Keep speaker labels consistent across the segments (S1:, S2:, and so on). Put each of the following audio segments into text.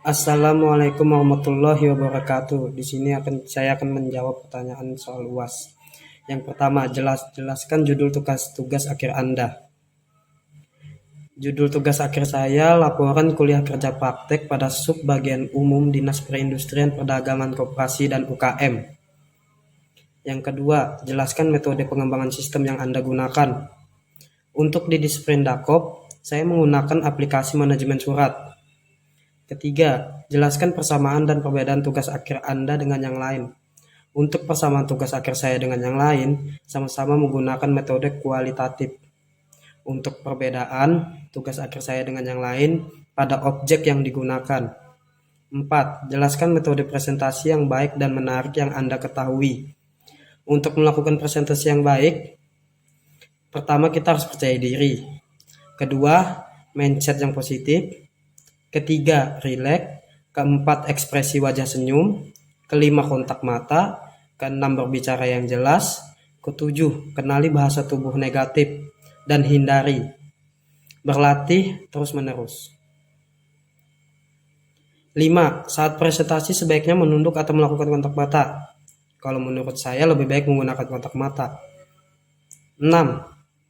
S1: Assalamualaikum warahmatullahi wabarakatuh. Di sini saya akan menjawab pertanyaan soal UAS. Yang pertama, jelaskan judul tugas akhir Anda. Judul tugas akhir saya laporan kuliah kerja praktek pada sub bagian umum Dinas Perindustrian Perdagangan Koperasi dan UKM. Yang kedua, jelaskan metode pengembangan sistem yang Anda gunakan. Untuk di Disprin Dakop, saya menggunakan aplikasi manajemen surat. Ketiga, jelaskan persamaan dan perbedaan tugas akhir Anda dengan yang lain. Untuk persamaan tugas akhir saya dengan yang lain, sama-sama menggunakan metode kualitatif. Untuk perbedaan tugas akhir saya dengan yang lain pada objek yang digunakan. 4. Jelaskan metode presentasi yang baik dan menarik yang Anda ketahui. Untuk melakukan presentasi yang baik, pertama kita harus percaya diri. Kedua, mindset yang positif. Ketiga, rileks. Keempat, ekspresi wajah senyum. Kelima, kontak mata. Keenam, berbicara yang jelas. Ketujuh, kenali bahasa tubuh negatif dan hindari. Berlatih terus-menerus. 5. Saat presentasi sebaiknya menunduk atau melakukan kontak mata. Kalau menurut saya lebih baik menggunakan kontak mata. 6.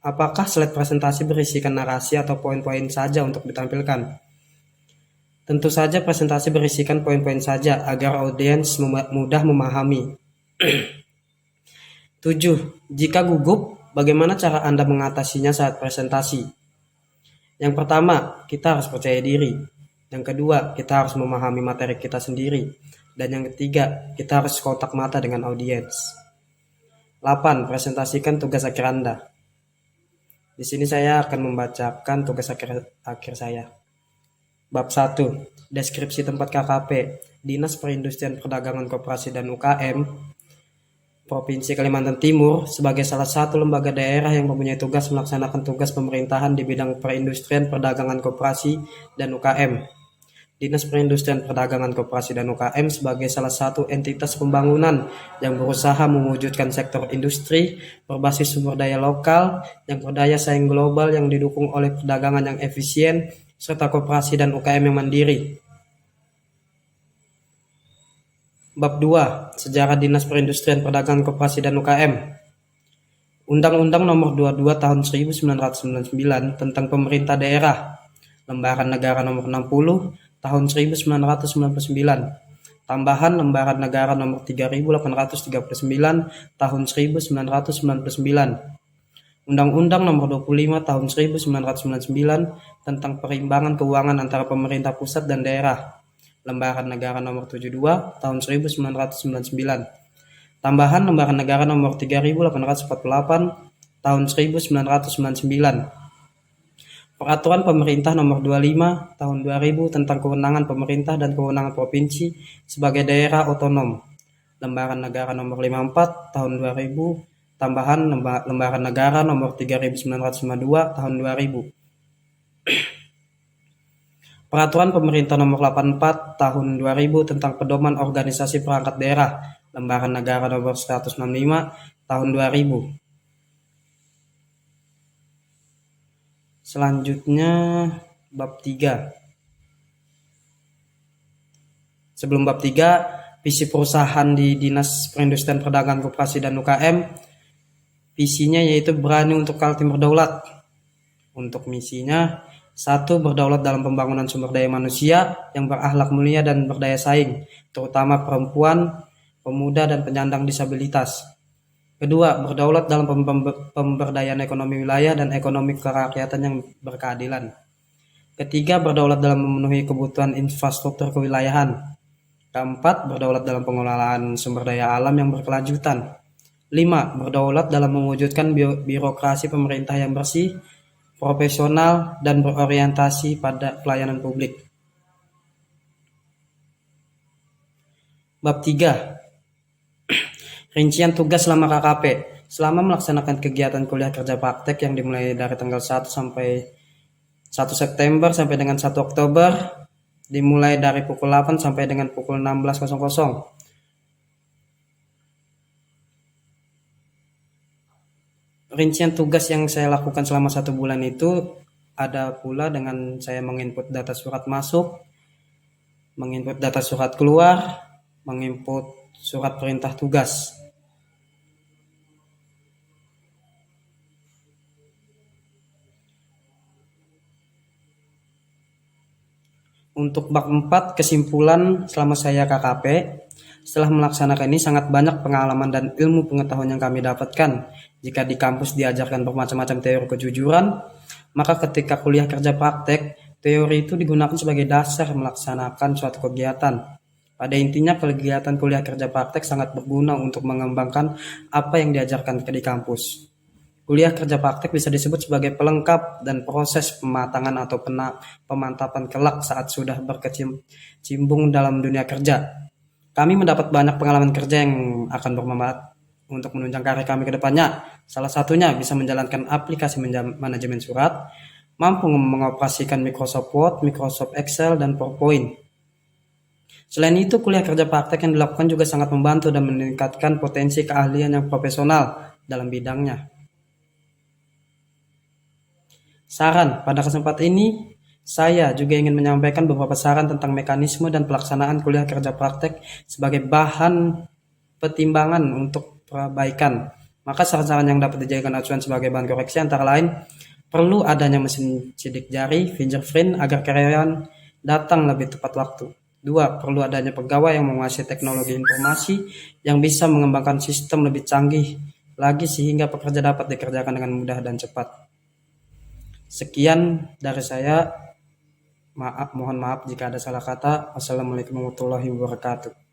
S1: Apakah slide presentasi berisikan narasi atau poin-poin saja untuk ditampilkan? Tentu saja presentasi berisikan poin-poin saja agar audiens mudah memahami. 7. Jika gugup, bagaimana cara Anda mengatasinya saat presentasi? Yang pertama, kita harus percaya diri. Yang kedua, kita harus memahami materi kita sendiri. Dan yang ketiga, kita harus kontak mata dengan audiens. 8. Presentasikan tugas akhir Anda. Di sini saya akan membacakan tugas akhir saya. Bab 1. Deskripsi tempat KKP Dinas Perindustrian Perdagangan Koperasi dan UKM Provinsi Kalimantan Timur sebagai salah satu lembaga daerah yang mempunyai tugas melaksanakan tugas pemerintahan di bidang perindustrian perdagangan koperasi dan UKM. Dinas Perindustrian Perdagangan Koperasi dan UKM sebagai salah satu entitas pembangunan yang berusaha mewujudkan sektor industri berbasis sumber daya lokal yang berdaya saing global yang didukung oleh perdagangan yang efisien serta koperasi dan UKM yang mandiri. Bab 2. Sejarah Dinas Perindustrian Perdagangan Koperasi dan UKM. Undang-Undang Nomor 22 Tahun 1999 tentang Pemerintah Daerah. Lembaran Negara Nomor 60 Tahun 1999. Tambahan Lembaran Negara Nomor 3839 Tahun 1999. Undang-Undang Nomor 25 Tahun 1999 tentang Perimbangan Keuangan antara Pemerintah Pusat dan Daerah. Lembaran Negara Nomor 72 Tahun 1999. Tambahan Lembaran Negara Nomor 3848 Tahun 1999. Peraturan Pemerintah Nomor 25 Tahun 2000 tentang kewenangan pemerintah dan kewenangan provinsi sebagai daerah otonom. Lembaran Negara Nomor 54 Tahun 2000. Tambahan Lembaran Negara Nomor 3952 Tahun 2000. Peraturan Pemerintah Nomor 84 Tahun 2000 tentang pedoman organisasi perangkat daerah. Lembaran Negara Nomor 165 Tahun 2000. Selanjutnya bab 3. Sebelum bab 3, visi perusahaan di Dinas Perindustrian Perdagangan Koperasi dan UKM. Visinya yaitu berani untuk ultim berdaulat. Untuk misinya, 1. Berdaulat dalam pembangunan sumber daya manusia yang berakhlak mulia dan berdaya saing, terutama perempuan, pemuda, dan penyandang disabilitas. Kedua, berdaulat dalam pemberdayaan ekonomi wilayah dan ekonomi kerakyatan yang berkeadilan. Ketiga, berdaulat dalam memenuhi kebutuhan infrastruktur kewilayahan. Keempat, berdaulat dalam pengelolaan sumber daya alam yang berkelanjutan. 5. Berdaulat dalam mewujudkan birokrasi pemerintah yang bersih, profesional, dan berorientasi pada pelayanan publik. Bab 3. Rincian tugas selama KKP. Selama melaksanakan kegiatan kuliah kerja praktek yang dimulai dari tanggal 1 September sampai dengan 1 Oktober, dimulai dari pukul 8 sampai dengan pukul 16.00. Rincian tugas yang saya lakukan selama 1 bulan itu ada pula dengan saya menginput data surat masuk, menginput data surat keluar, menginput surat perintah tugas. Untuk bab 4, kesimpulan selama saya KKP, setelah melaksanakan ini sangat banyak pengalaman dan ilmu pengetahuan yang kami dapatkan. Jika di kampus diajarkan bermacam-macam teori kejujuran, maka ketika kuliah kerja praktek, teori itu digunakan sebagai dasar melaksanakan suatu kegiatan. Pada intinya, kegiatan kuliah kerja praktek sangat berguna untuk mengembangkan apa yang diajarkan di kampus. Kuliah kerja praktek bisa disebut sebagai pelengkap dan proses pematangan atau pemantapan kelak saat sudah berkecimpung dalam dunia kerja. Kami mendapat banyak pengalaman kerja yang akan bermanfaat untuk menunjang karir kami ke depannya. Salah satunya bisa menjalankan aplikasi manajemen surat, mampu mengoperasikan Microsoft Word, Microsoft Excel, dan PowerPoint. Selain itu, kuliah kerja praktek yang dilakukan juga sangat membantu dan meningkatkan potensi keahlian yang profesional dalam bidangnya. Saran, pada kesempatan ini, saya juga ingin menyampaikan beberapa saran tentang mekanisme dan pelaksanaan kuliah kerja praktek sebagai bahan pertimbangan untuk perbaikan. Maka saran-saran yang dapat dijadikan acuan sebagai bahan koreksi antara lain, perlu adanya mesin sidik jari, fingerprint, agar karyawan datang lebih tepat waktu. 2. Perlu adanya pegawai yang menguasai teknologi informasi yang bisa mengembangkan sistem lebih canggih lagi sehingga pekerja dapat dikerjakan dengan mudah dan cepat. Sekian dari saya. Mohon maaf jika ada salah kata. Wassalamualaikum warahmatullahi wabarakatuh.